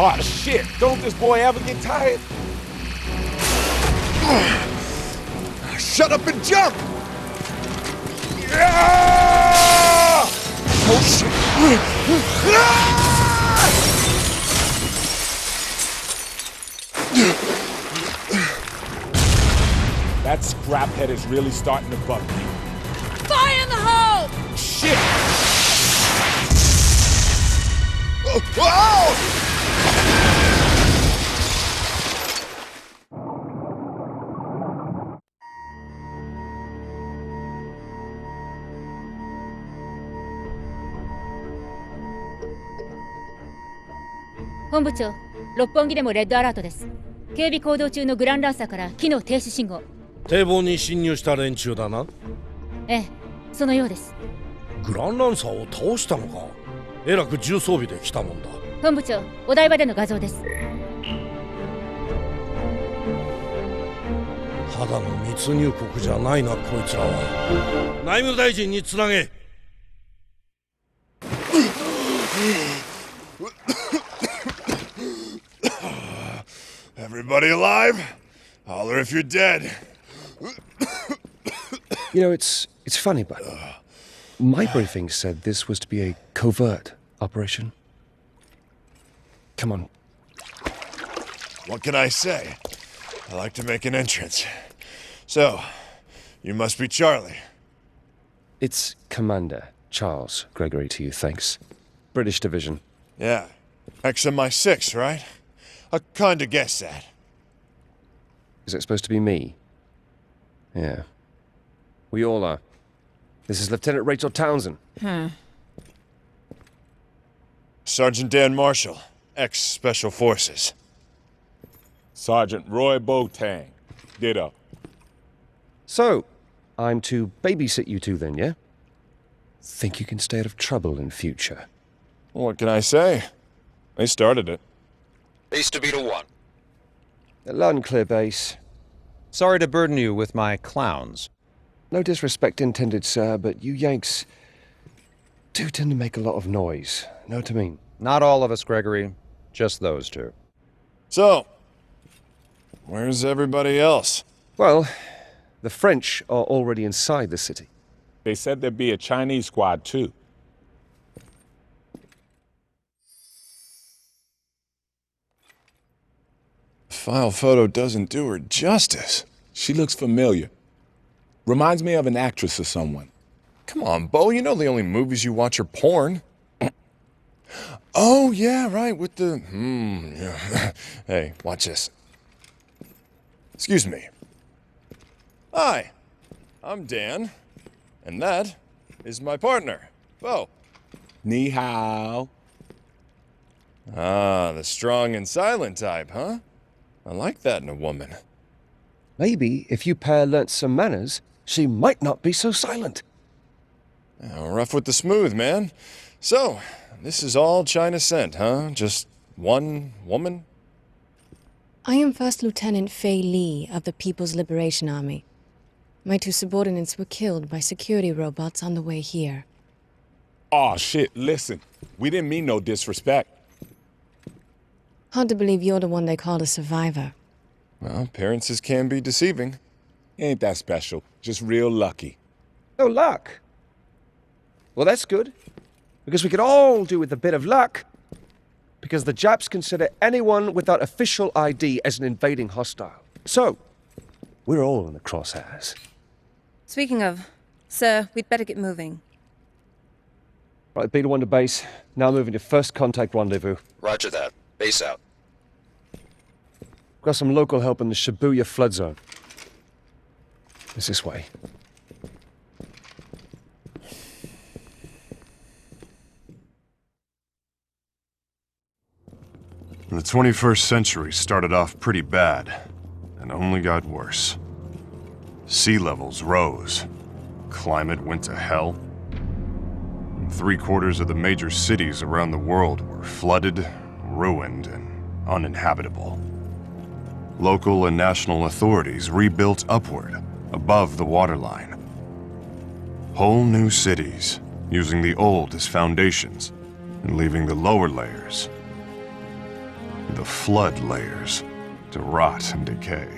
Oh, shit! Don't this boy ever get tired? Shut up and jump! Yeah! Oh, shit! That scraphead is really starting to bug me. Fire in the hole! Shit! Oh! Oh! 本部長、六本木でもレッドアラートです。警備行動中のグランランサーから機能停止信号。堤防に侵入した連中だな。ええ、そのようです。グランランサーを倒したのか。えらく重装備で来たもんだ。本部長、お台場での画像です。ただの密入国じゃないな、こいつらは。内務大臣につなげ。Everybody alive? Holler if you're dead. You know, it's funny, but my briefing said this was to be a covert operation. Come on. What can I say? I like to make an entrance. So, you must be Charlie. It's Commander Charles Gregory to you, thanks. British Division. Yeah. XMI6, right? I kinda guessed that. Is it supposed to be me? Yeah. We all are. This is Lieutenant Rachel Townsend. Sergeant Dan Marshall, ex-Special Forces. Sergeant Roy Boateng. Ditto. So, I'm to babysit you two then, yeah? Think you can stay out of trouble in future? What can I say? They started it. Base to Beta 1. Loud and clear, base. Sorry to burden you with my clowns. No disrespect intended, sir, but you Yanks do tend to make a lot of noise. Know what I mean? Not all of us, Gregory. Just those two. So, where's everybody else? Well, the French are already inside the city. They said there'd be a Chinese squad, too. File photo doesn't do her justice. She looks familiar. Reminds me of an actress or someone. Come on, Bo, you know the only movies you watch are porn. Oh, yeah, right, with the... yeah. Hey, watch this. Excuse me. Hi, I'm Dan, and that is my partner, Bo. Ni hao. Ah, the strong and silent type, huh? I like that in a woman. Maybe if you pair learnt some manners, she might not be so silent. Rough with the smooth, man. So, this is all China sent, huh? Just one woman? I am First Lieutenant Faye Lee of the People's Liberation Army. My two subordinates were killed by security robots on the way here. Aw, shit, listen. We didn't mean no disrespect. Hard to believe you're the one they called a survivor. Well, appearances can be deceiving. Ain't that special. Just real lucky. No luck. Well, that's good. Because we could all do with a bit of luck. Because the Japs consider anyone without official ID as an invading hostile. So, we're all in the crosshairs. Speaking of, sir, we'd better get moving. Right, Beta 1 to base. Now moving to first contact rendezvous. Roger that. Base out. Got some local help in the Shibuya flood zone. It's this way. The 21st century started off pretty bad, and only got worse. Sea levels rose, climate went to hell, and 3/4 of the major cities around the world were flooded, ruined, and uninhabitable. Local and national authorities rebuilt upward, above the waterline. Whole new cities, using the old as foundations, and leaving the lower layers the flood layers to rot and decay.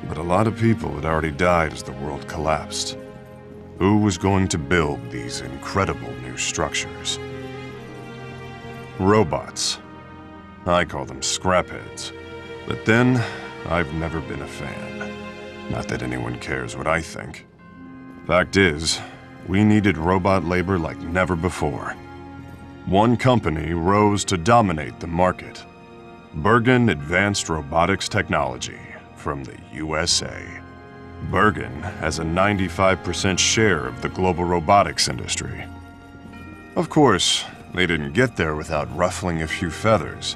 But a lot of people had already died as the world collapsed. Who was going to build these incredible new structures? Robots. I call them scrapheads. But then, I've never been a fan. Not that anyone cares what I think. Fact is, we needed robot labor like never before. One company rose to dominate the market. Bergen Advanced Robotics Technology from the USA. Bergen has a 95% share of the global robotics industry. Of course, they didn't get there without ruffling a few feathers.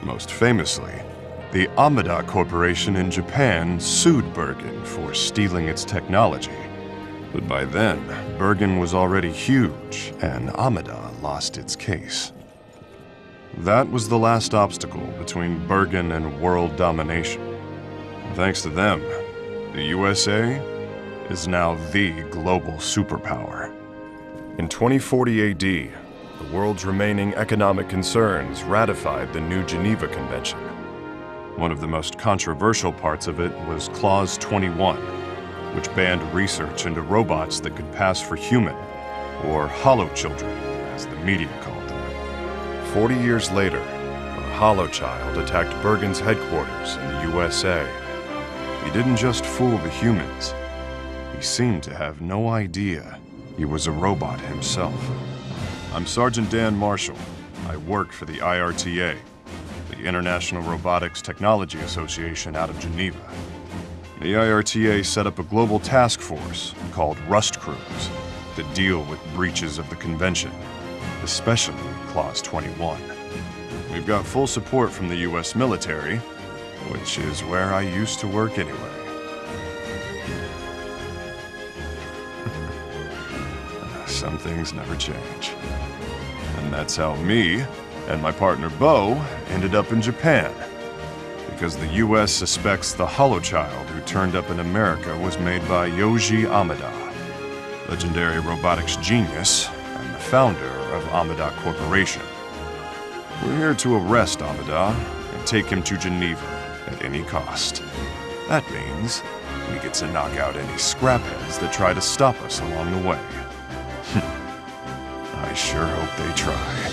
Most famously, the Amada Corporation in Japan sued Bergen for stealing its technology. But by then, Bergen was already huge, and Amada lost its case. That was the last obstacle between Bergen and world domination. Thanks to them, the USA is now the global superpower. In 2040 AD, the world's remaining economic concerns ratified the New Geneva Convention. One of the most controversial parts of it was Clause 21, which banned research into robots that could pass for human, or hollow children, as the media called them. 40 years later, a hollow child attacked Bergen's headquarters in the USA. He didn't just fool the humans. He seemed to have no idea he was a robot himself. I'm Sergeant Dan Marshall. I work for the IRTA, the International Robotics Technology Association out of Geneva. The IRTA set up a global task force called Rust Crews to deal with breaches of the convention, especially Clause 21. We've got full support from the US military, which is where I used to work anyway. Some things never change. And that's how me and my partner Bo ended up in Japan. Because the US suspects the holochild who turned up in America was made by Yoji Amada, legendary robotics genius and the founder of Amada Corporation. We're here to arrest Amada and take him to Geneva at any cost. That means we get to knock out any scrapheads that try to stop us along the way. I sure hope they try.